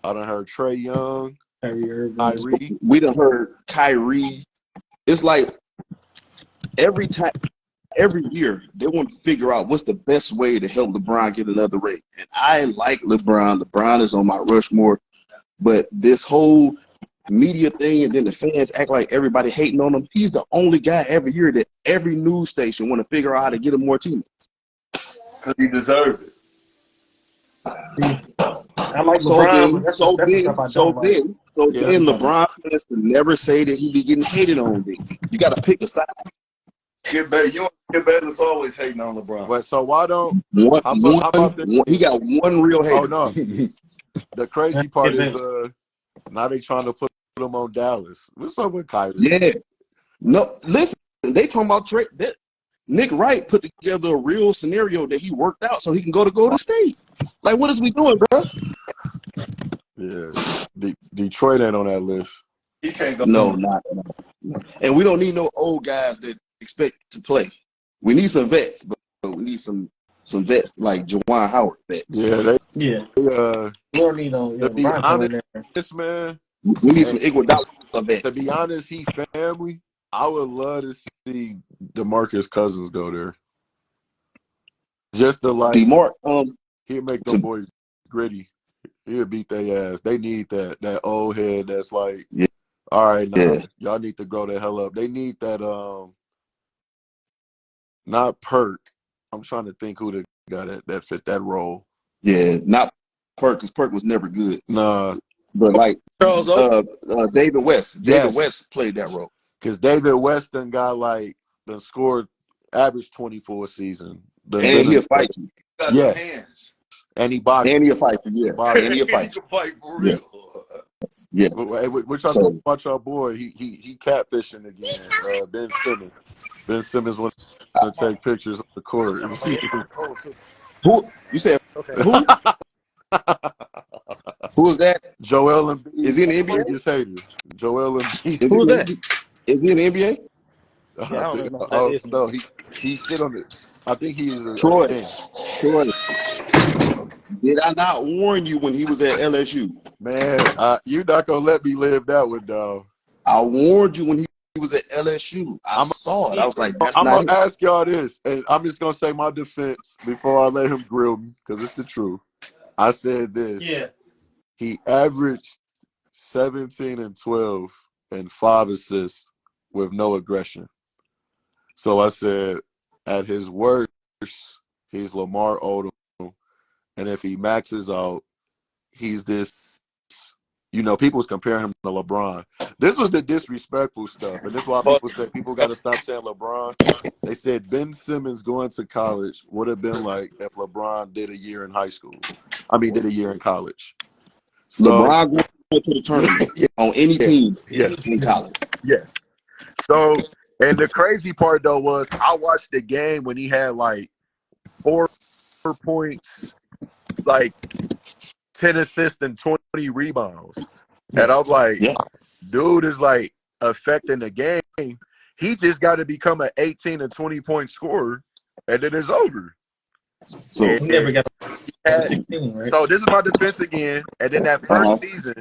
I done heard Trae Young, Kyrie. We done heard Kyrie. It's like every year they want to figure out what's the best way to help LeBron get another ring. And I like LeBron. LeBron is on my Rushmore. But this whole media thing and then the fans act like everybody hating on him. He's the only guy every year that every news station want to figure out how to get him more teammates. Because he deserved it. I like LeBron. So then LeBron fans can never say that he be getting hated on. You got to pick a side. Skip Bayless always hating on LeBron. But so why don't he got one real hater? Oh no. The crazy part is now they trying to put him on Dallas. What's up with Kyrie? Yeah. No, listen, they talking about trade. Nick Wright put together a real scenario that he worked out so he can go to Golden State. Like, what is we doing, bro? Yeah, Detroit ain't on that list. He can't go. No. And we don't need no old guys that expect to play. We need some vets, but we need some vets like Juwan Howard vets. Yeah, we don't need no. To be honest, man, we need some Iguodala vets. To be honest, he family. I would love to see DeMarcus Cousins go there. Just to like he'll make them boys gritty. He'll beat their ass. They need that old head that's like, all right, y'all need to grow the hell up. They need that not Perk. I'm trying to think who the guy that fit that role. Yeah, not Perk, because Perk was never good. Nah. But like David West. David West played that role. Because David West done got done scored average 24 a season. And he'll fight you. Yes. And he boxed. And he'll fight you, And he'll fight you. Fight for real. Yes. Which I talking about your boy. He catfishing again. Ben Simmons. Ben Simmons wants to take pictures of the court. Who? You said who? Who is that? Joel Embiid. Is he in the NBA? Biggest hater. Joel Embiid. Who is that? Is he in the NBA? No, he sit on it. I think he's Troy. Did I not warn you when he was at LSU? Man, you're not gonna let me live that one, dog. I warned you when he was at LSU. I saw it. I was like, I'm gonna ask y'all this, and I'm just gonna say my defense before I let him grill me, because it's the truth. I said this. Yeah. He averaged 17 and 12 and 5 assists with no aggression. So I said, at his worst, he's Lamar Odom. And if he maxes out, he's this, people was comparing him to LeBron. This was the disrespectful stuff. And this is why people say people got to stop saying LeBron. They said Ben Simmons going to college would have been like if LeBron did a year in did a year in college. So, LeBron going to the tournament on any team in college. Yes. So, and the crazy part, though, was I watched the game when he had 4 points, 10 assists and 20 rebounds. And I'm like, dude is affecting the game. He just got to become an 18 and 20 point scorer, and then it's over. So he never got 16, right? So this is my defense again. And then that first season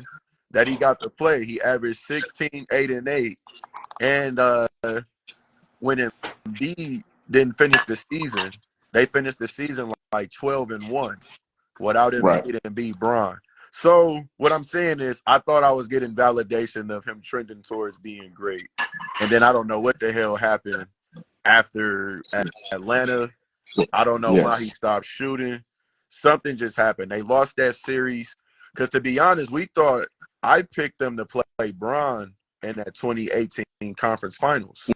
that he got to play, he averaged 16, 8, and 8. And when Embiid didn't finish the season, they finished the season 12 and 1 without Embiid and beat Bron. So what I'm saying is I thought I was getting validation of him trending towards being great. And then I don't know what the hell happened after Atlanta. I don't know why he stopped shooting. Something just happened. They lost that series. Because to be honest, I picked them to play Bron in that 2018 conference finals.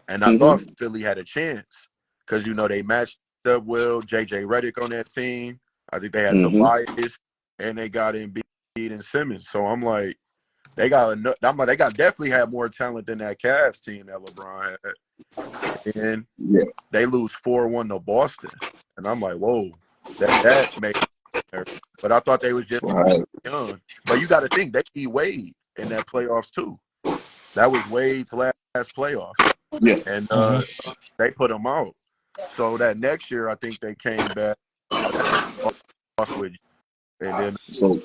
And I thought Philly had a chance because, they matched up well. J.J. Redick on that team. I think they had Tobias, and they got Embiid and Simmons. So I'm like, they definitely had more talent than that Cavs team that LeBron had. And they lose 4-1 to Boston. And I'm like, whoa, that made it. But I thought they was just young. But you got to think, they beat Wade in that playoffs too. That was Wade's last playoff. Yeah. And they put him out. So that next year, I think they came back with and then So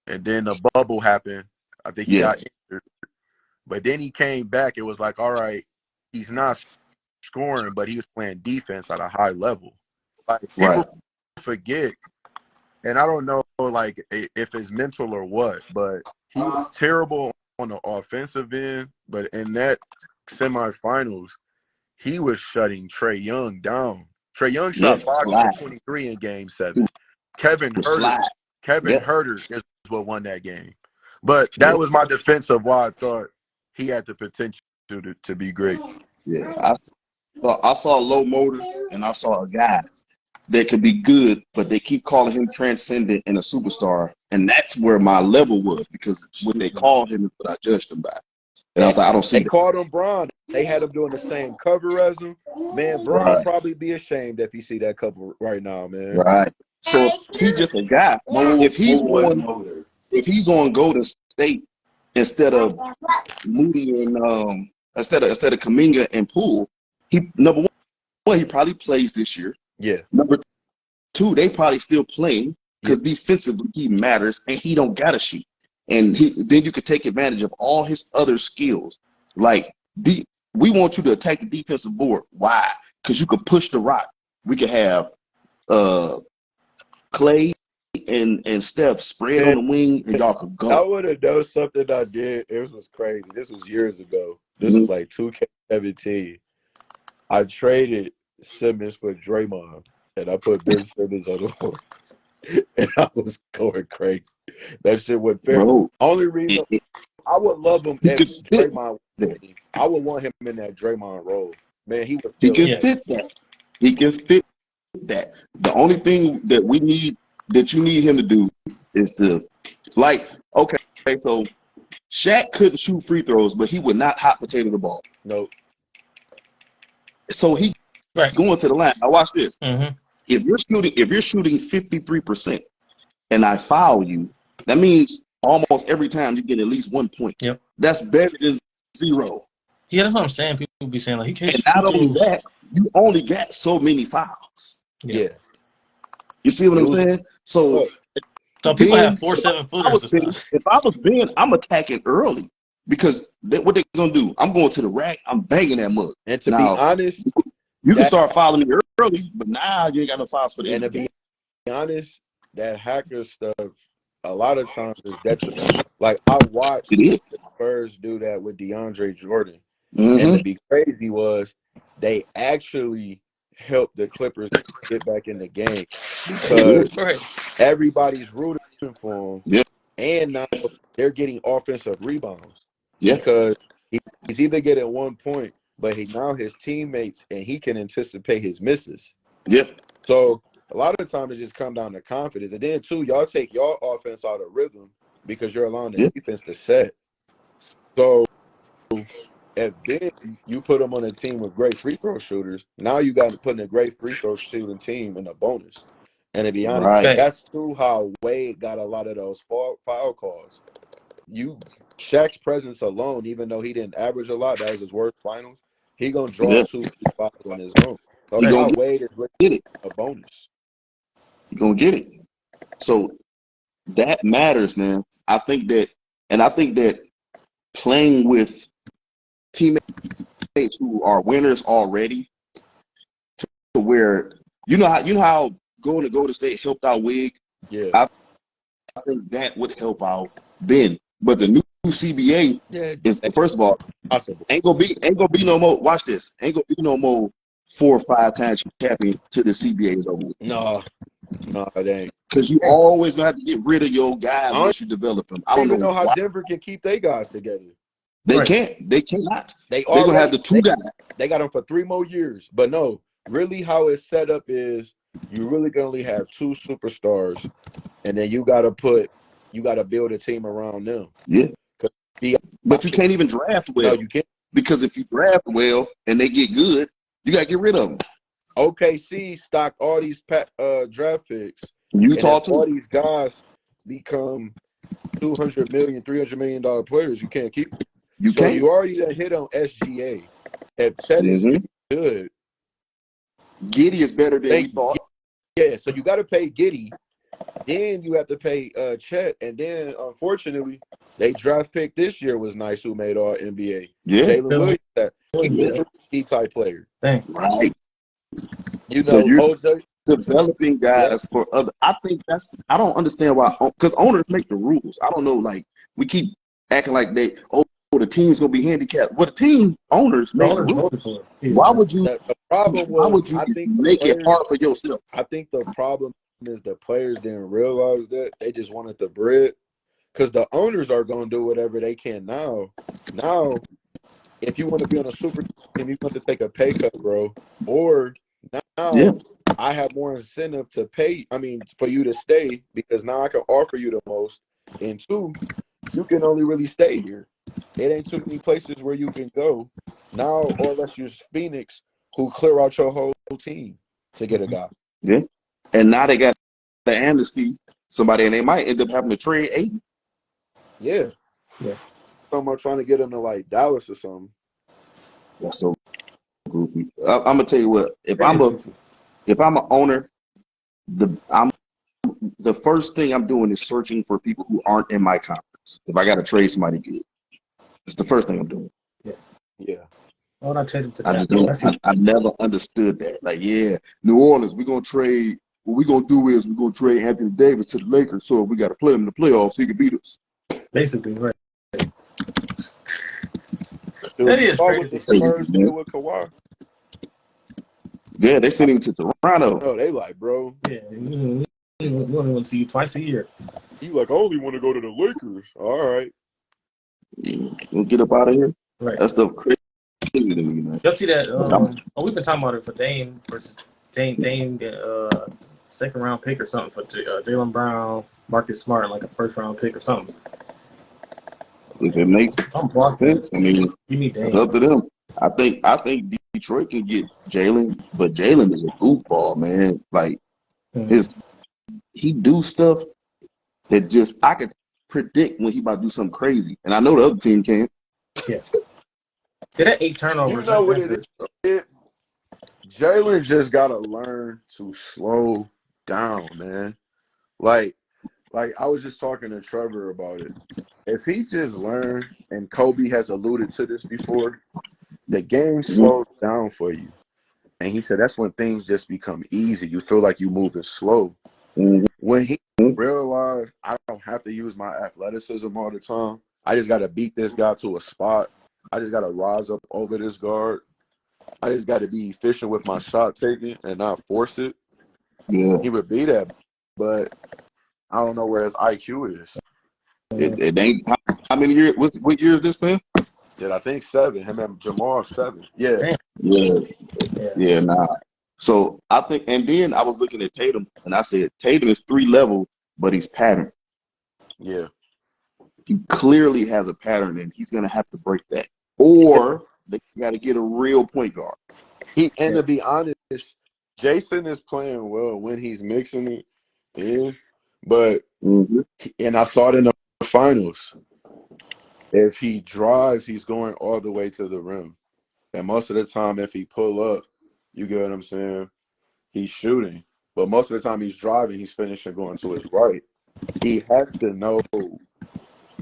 and then the bubble happened. I think he got injured, but then he came back. It was like, all right, he's not scoring, but he was playing defense at a high level. Like people forget, and I don't know, like if it's mental or what, but he was terrible on the offensive end. But in that semifinals, he was shutting Trae Young down. Trae Young shot 5 for 23 in Game 7. Kevin Herter is what won that game. But that was my defense of why I thought he had the potential to be great. Yeah, I saw a low motor, and I saw a guy that could be good, but they keep calling him transcendent and a superstar, and that's where my level was, because what they called him is what I judged him by. And I was like, I don't see They called him Bron. They had him doing the same cover as him. Man, Bron probably be ashamed if he see that cover right now, man. Right. So if he's just a guy, if he's on Golden State instead of Moody and instead of Kuminga and Poole, he number one, he probably plays this year. Yeah. Number two, they probably still playing because defensively he matters and he don't gotta shoot. And then you could take advantage of all his other skills. Like we want you to attack the defensive board. Why? Because you could push the rock. We could have Clay and Steph spread on the wing, and y'all could go. I would have done something I did. It was crazy. This was years ago. This was like 2K17. I traded Simmons for Draymond, and I put Ben Simmons on the floor. And I was going crazy. That shit went fair. Only reason I would love him if Draymond. I would want him in that Draymond role. Man, he can fit that. He can fit that. The only thing that you need him to do is to, like, okay, so Shaq couldn't shoot free throws, but he would not hot potato the ball. Nope. So he going to the line. Now watch this. Mm-hmm. If you're shooting 53% and I foul you, that means almost every time you get at least 1 point. Yep. That's better than 0. Yeah, that's what I'm saying. People be saying like he can't. And not only that, you only got so many fouls. Yeah. You see what I'm saying? So people have 4-7 footers. If I was Ben, I'm attacking early because what they gonna do? I'm going to the rack. I'm banging that mug. And to be honest, you can start fouling me early, but now you ain't got no fouls for the end. And to be honest, that hacker stuff a lot of times is detrimental. Like I watched the Spurs do that with DeAndre Jordan, and to be crazy was they actually helped the Clippers get back in the game because everybody's rooting for him, and now they're getting offensive rebounds because he's either getting 1 point, but now his teammates and he can anticipate his misses. So a lot of the time it just comes down to confidence, and then too, y'all take your offense out of rhythm because you're allowing the defense to set. So if then you put them on a team with great free throw shooters, now you got to put in a great free throw shooting team in a bonus. And to be honest, that's too how Wade got a lot of those foul calls. Shaq's presence alone, even though he didn't average a lot, that was his worst finals. He gonna draw 2 fouls on his own. So that's how Wade is really a bonus. You're gonna get it. So that matters, man. I think that playing with teammates who are winners already, to where you know how going to Golden State helped out Wig. Yeah, I think that would help out Ben. But the new CBA is, first of all, ain't gonna be no more. Watch this. Ain't gonna be no more 4 or 5 times champion till the CBA is over with. No, it ain't. Because you always gonna have to get rid of your guy once you develop him. I don't even know how why. Denver can keep their guys together. They can't. They cannot. They're gonna have the 2 guys. They got them for 3 more years. But no, really how it's set up is you really can only have 2 superstars, and then you gotta build a team around them. Yeah. But you can't even draft well. No, you can't. Because if you draft well and they get good, you gotta get rid of them. OKC stocked all these draft picks. Utah too. All these guys become $200 million, $300 million players. You can't keep them. You already done hit on SGA. If Chet is good, Giddey is better than we thought. Yeah, so you got to pay Giddey, Then you have to pay Chet, and then unfortunately, they draft pick this year was nice who made All NBA. Yeah. Jaylen Williams, he's Yeah. a 3 type player. Dang. Right. You So know, you're OJ. developing Yeah, guys for other. I think I don't understand why, because owners make the rules. I don't know. Like, we keep acting like the team's gonna be handicapped. Well, the team owners The make the owners voted rules. for it. Yeah. Why would you? the problem Why was would you I think the make it players. hard for yourself? I think the problem is the players didn't realize that they just wanted the bread, because the owners are gonna do whatever they can now. Now, if you want to be on a super team, you want to take a pay cut, bro. Or Yeah. now I have more incentive to pay. I mean, for you to stay, because now I can offer you the most. And two, you can only really stay here. It ain't too many places where you can go now, or unless you're Phoenix, who clear out your whole team to get a guy. Yeah. And now they got the amnesty somebody, and they might end up having to trade 8. Yeah. Yeah. Someone trying to get him to like Dallas or something. That's so goofy. I'm gonna tell you what. If I'm an owner, the first thing I'm doing is searching for people who aren't in my conference. If I got to trade somebody good, it's the first thing I'm doing. Yeah. Why would I trade him to I just don't. I never understood that. Like, yeah, New Orleans, we're gonna trade. What we're gonna do is we're gonna trade Anthony Davis to the Lakers. So if we got to play him in the playoffs, he can beat us. Basically, right. Dude, That is what the crazy. Spurs did with Kawhi. Yeah, they sent him to Toronto. No, they like, bro. Yeah, we only want to see you twice a year. He like, I only want to go to the Lakers. All right. We'll get up out of here. Right. That stuff crazy to me, man. You'll see that. We've been talking about it for Dame versus Dame, second round pick or something for Jaylen Brown, Marcus Smart, like a first round pick or something. If it makes sense, I mean, you need Dame. It's up to them. I think Detroit can get Jaylen, but Jaylen is a goofball, man. Like he do stuff that just I could predict when he about to do something crazy, and I know the other team can. Yes. Did that 8 turnovers? You know what it is? Jaylen just gotta learn to slow down, man. Like I was just talking to Trevor about it. If he just learned, and Kobe has alluded to this before, the game slows down for you. And he said that's when things just become easy. You feel like you're moving slow. When he realized I don't have to use my athleticism all the time, I just got to beat this guy to a spot. I just got to rise up over this guard. I just got to be efficient with my shot taking and not force it. Yeah. He would be that, but I don't know where his IQ is. It ain't. How many years? What year is this, fam? Yeah, I think 7. Him and Jamal 7. Yeah. Yeah. Nah. So I think, and then I was looking at Tatum, and I said Tatum is 3 level, but he's patterned. Yeah. He clearly has a pattern, and he's gonna have to break that, or they got to get a real point guard. And to be honest, Jason is playing well when he's mixing it in, but and I saw it in the finals. If he drives, he's going all the way to the rim, and most of the time, if he pull up, you get what I'm saying, he's shooting. But most of the time, he's driving, he's finishing going to his right. He has to know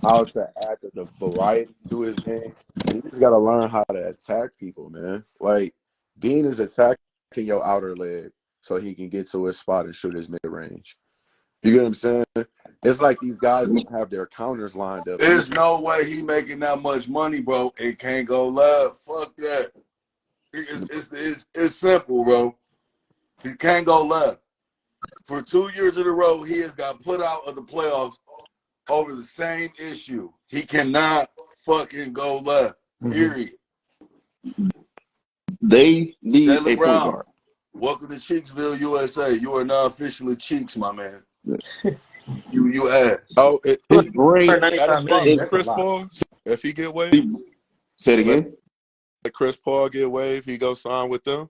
how to add the variety to his game. And he just got to learn how to attack people, man. Like, Dean is attacking your outer leg so he can get to his spot and shoot his mid-range. You get what I'm saying? It's like these guys don't have their counters lined up. There's no way he making that much money, bro. It can't go left. Fuck that. It's simple, bro. He can't go left. For 2 years in a row, he has got put out of the playoffs over the same issue. He cannot fucking go left. Period. They need Jaylen a point Brown, guard. welcome to Cheeksville, USA. You are now officially Cheeks, my man. You ass. Oh, His brain. Chris Paul, if he get waived. Say it again. Let Chris Paul get waived, he go sign with them.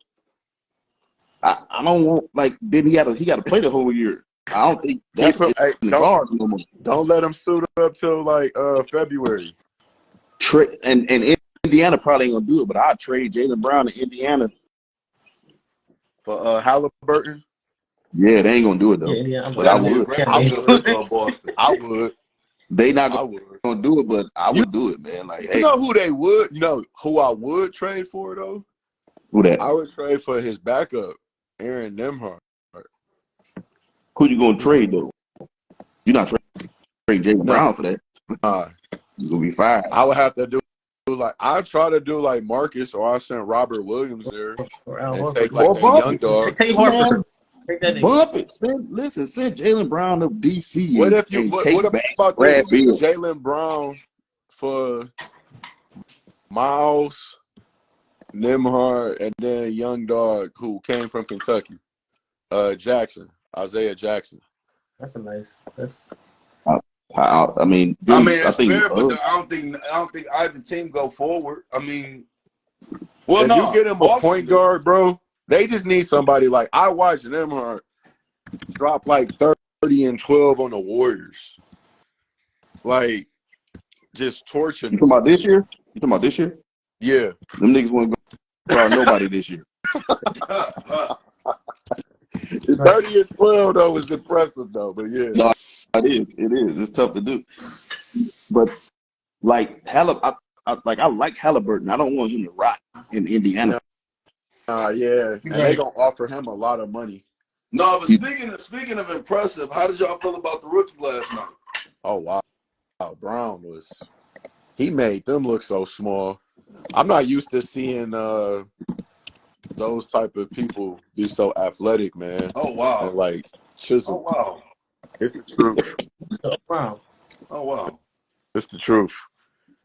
I don't want, like, then he got to play the whole year. I don't think that's in the cards no more. Don't let him suit up till like February. And Indiana probably ain't gonna do it, but I'd trade Jaylen Brown to Indiana For Halliburton. Yeah, they ain't gonna do it Yeah, though. Indiana. But I That'd be a would. great I pickup would. if Boston. I would. They not I would. gonna do it, but I You would do it, man. Like, you hey, know who they would? You know who I would trade for though? who that? I would trade for his backup, Aaron Nemhart. Who you gonna trade though? You're not trading Jaylen Nah, Brown for that. You're gonna be fired. I would have to do like I try to do like Marcus, or I send Robert Williams there Or Al and Horford. take like Or a bump young it. dog. Take Man, Harper. Take that nigga. bump it. Send Jaylen Brown to DC What and, if you? and What take back about Brad this? Beal. Jaylen Brown for Miles, Nemhart, and then young dog who came from Kentucky, Isaiah Jackson. That's a nice. That's I mean, I them, mean, I it's think. fair, but I don't think either team go forward. I mean, well, If you no, get him a Boston point do. guard, bro, they just need somebody like I watched Nemhart drop like 30 and 12 on the Warriors. Like, just torching You talking them. about this year? You talking about this year? Yeah. Them niggas want to go out nobody this year. 30 and 12, though, is impressive, though. But, yeah. No, it is. It is. It's tough to do. But like I like Halliburton. I don't want him to rot in Indiana. Yeah. And they going to offer him a lot of money. No, but speaking of impressive, how did y'all feel about the rookie last night? Oh, wow. Brown he made them look so small. I'm not used to seeing those type of people be so athletic, man. Oh, wow. And, like, Oh, chisel. wow. It's the truth. Brown. Oh, wow. It's the truth.